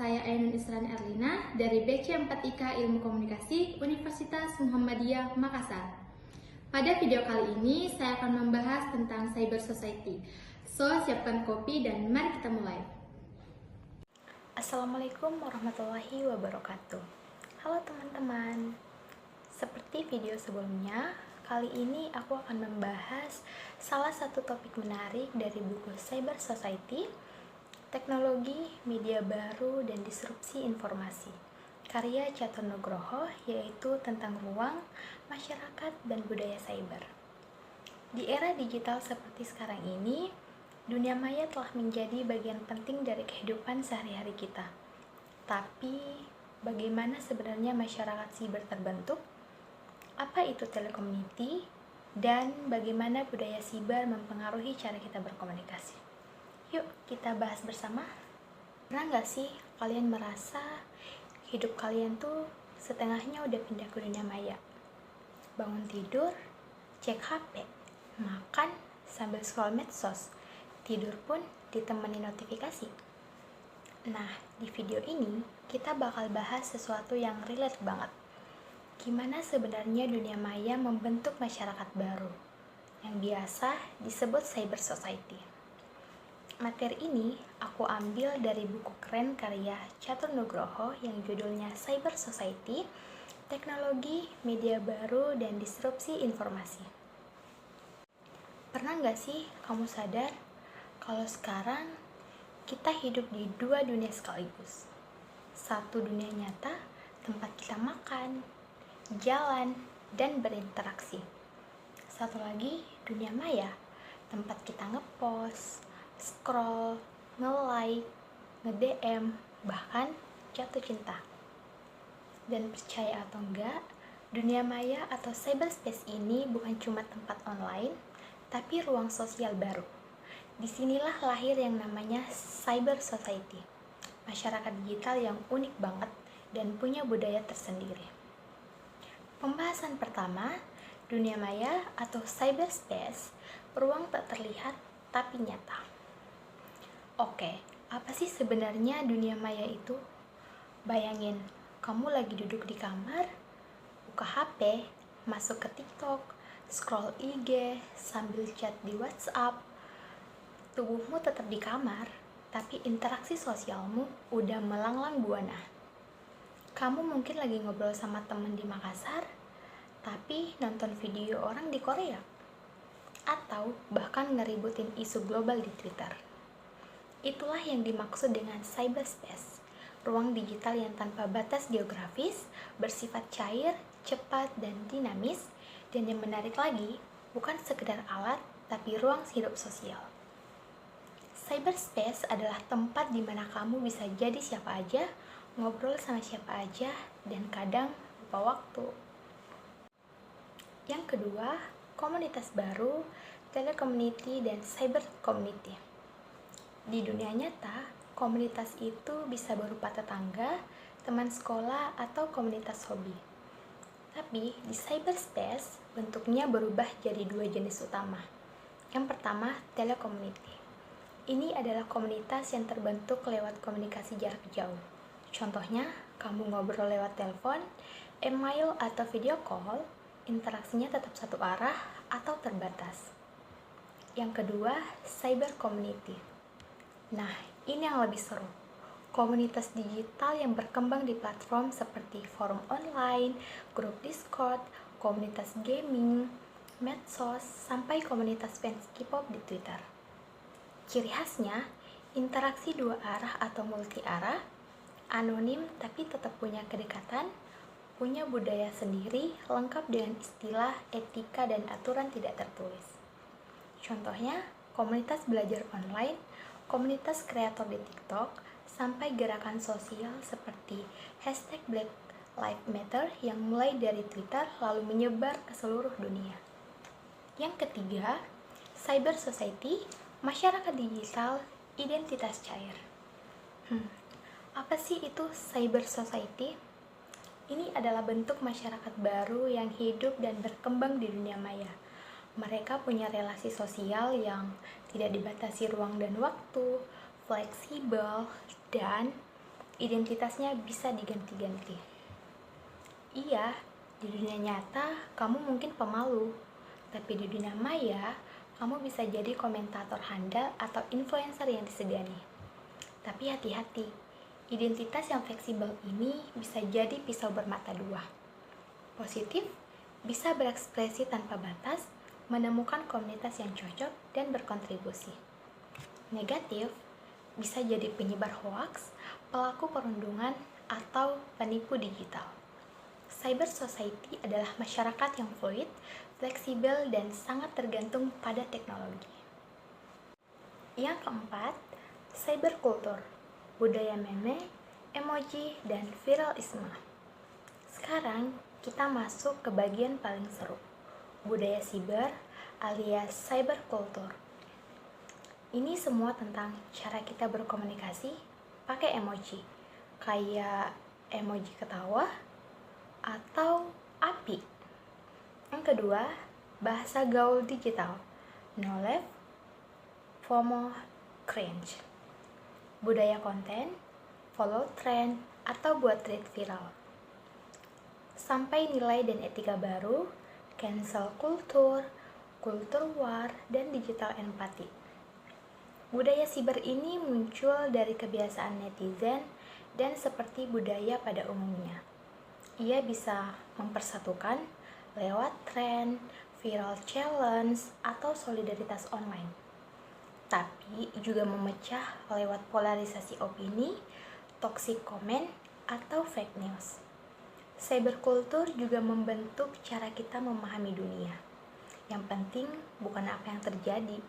saya Ainun Isran Erlina dari BC4IK Ilmu Komunikasi Universitas Muhammadiyah Makassar. Pada video kali ini saya akan membahas tentang Cyber Society. So, siapkan kopi dan mari kita mulai. Assalamualaikum warahmatullahi wabarakatuh. Halo teman-teman. Seperti video sebelumnya, kali ini aku akan membahas salah satu topik menarik dari buku Cyber Society, Teknologi, Media Baru, dan Disrupsi Informasi, karya Catur Nugroho, yaitu tentang ruang, masyarakat, dan budaya cyber. Di era digital seperti sekarang ini, dunia maya telah menjadi bagian penting dari kehidupan sehari-hari kita. Tapi, bagaimana sebenarnya masyarakat siber terbentuk? Apa itu telecommunity? Dan bagaimana budaya siber mempengaruhi cara kita berkomunikasi? Yuk, kita bahas bersama. Pernah nggak sih kalian merasa hidup kalian tuh setengahnya udah pindah ke dunia maya? Bangun tidur, cek HP, makan sambil scroll medsos, tidur pun ditemani notifikasi. Nah, di video ini kita bakal bahas sesuatu yang relate banget. Gimana sebenarnya dunia maya membentuk masyarakat baru, yang biasa disebut Cyber Society. Materi ini aku ambil dari buku keren karya Catur Nugroho yang judulnya Cyber Society, Teknologi, Media Baru, dan Disrupsi Informasi. Pernah nggak sih kamu sadar kalau sekarang kita hidup di dua dunia sekaligus? Satu dunia nyata, tempat kita makan, jalan, dan berinteraksi. Satu lagi dunia maya, tempat kita ngepost, scroll, nge-like, nge-DM, bahkan jatuh cinta. Dan percaya atau enggak, dunia maya atau cyberspace ini bukan cuma tempat online, tapi ruang sosial baru. Disinilah lahir yang namanya Cyber Society, masyarakat digital yang unik banget dan punya budaya tersendiri. Pembahasan pertama, dunia maya atau cyberspace, ruang tak terlihat tapi nyata. Oke, apa sih sebenarnya dunia maya itu? Bayangin, kamu lagi duduk di kamar, buka HP, masuk ke TikTok, scroll IG, sambil chat di WhatsApp. Tubuhmu tetap di kamar, tapi interaksi sosialmu udah melanglang buana. Kamu mungkin lagi ngobrol sama temen di Makassar, tapi nonton video orang di Korea. Atau bahkan ngeributin isu global di Twitter. Itulah yang dimaksud dengan cyberspace, ruang digital yang tanpa batas geografis, bersifat cair, cepat, dan dinamis, dan yang menarik lagi, bukan sekedar alat, tapi ruang hidup sosial. Cyberspace adalah tempat di mana kamu bisa jadi siapa aja, ngobrol sama siapa aja, dan kadang lupa waktu. Yang kedua, komunitas baru, telecommunity, dan cyber community. Di dunia nyata, komunitas itu bisa berupa tetangga, teman sekolah, atau komunitas hobi. Tapi di cyberspace, bentuknya berubah jadi dua jenis utama. Yang pertama, telecommunity. Ini adalah komunitas yang terbentuk lewat komunikasi jarak jauh. Contohnya, kamu ngobrol lewat telepon, email, atau video call, interaksinya tetap satu arah atau terbatas. Yang kedua, cyber community. Nah, ini yang lebih seru. Komunitas digital yang berkembang di platform seperti forum online, grup Discord, komunitas gaming, medsos, sampai komunitas fans K-pop di Twitter. Ciri khasnya, interaksi dua arah atau multi arah, anonim tapi tetap punya kedekatan, punya budaya sendiri, lengkap dengan istilah, etika, dan aturan tidak tertulis. Contohnya, komunitas belajar online, komunitas kreator di TikTok, sampai gerakan sosial seperti hashtag Black Lives Matter yang mulai dari Twitter lalu menyebar ke seluruh dunia. Yang ketiga, Cyber Society, masyarakat digital, identitas cair. Apa sih itu Cyber Society? Ini adalah bentuk masyarakat baru yang hidup dan berkembang di dunia maya. Mereka punya relasi sosial yang tidak dibatasi ruang dan waktu, fleksibel, dan identitasnya bisa diganti-ganti. Iya, di dunia nyata kamu mungkin pemalu, tapi di dunia maya kamu bisa jadi komentator handal atau influencer yang disegani. Tapi hati-hati, identitas yang fleksibel ini bisa jadi pisau bermata dua. Positif, bisa berekspresi tanpa batas, menemukan komunitas yang cocok dan berkontribusi. Negatif, bisa jadi penyebar hoaks, pelaku perundungan, atau penipu digital. Cyber society adalah masyarakat yang fluid, fleksibel, dan sangat tergantung pada teknologi. Yang keempat, cyber culture, budaya meme, emoji, dan viralisme. Sekarang kita masuk ke bagian paling seru, budaya siber alias cyber culture. Ini semua tentang cara kita berkomunikasi pakai emoji, kayak emoji ketawa atau api. Yang kedua, bahasa gaul digital, no left, FOMO, cringe. Budaya konten, follow trend, atau buat tweet viral. Sampai nilai dan etika baru, cancel culture, culture war, dan digital empathy. Budaya siber ini muncul dari kebiasaan netizen dan seperti budaya pada umumnya. Ia bisa mempersatukan lewat tren, viral challenge, atau solidaritas online. Tapi juga memecah lewat polarisasi opini, toxic comment, atau fake news. Cyberculture juga membentuk cara kita memahami dunia. Yang penting bukan apa yang terjadi,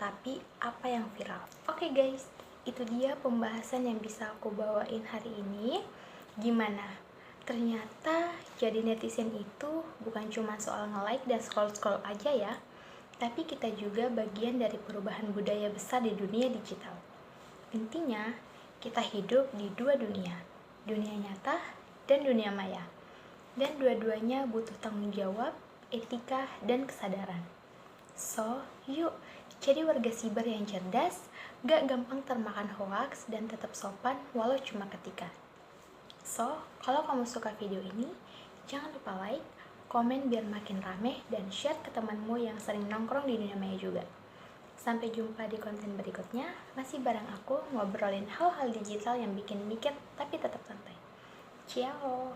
tapi apa yang viral. Oke guys, itu dia pembahasan yang bisa aku bawain hari ini. Gimana? Ternyata jadi netizen itu bukan cuma soal nge-like dan scroll-scroll aja ya, tapi kita juga bagian dari perubahan budaya besar di dunia digital. Intinya, kita hidup di dua dunia nyata dan dunia maya. Dan dua-duanya butuh tanggung jawab, etika, dan kesadaran. So, yuk jadi warga siber yang cerdas, gak gampang termakan hoaks, dan tetap sopan walau cuma ketika. So, kalau kamu suka video ini, jangan lupa like, komen biar makin rame, dan share ke temanmu yang sering nongkrong di dunia maya juga. Sampai jumpa di konten berikutnya, masih bareng aku ngobrolin hal-hal digital yang bikin mikir tapi tetap santai. Ciao!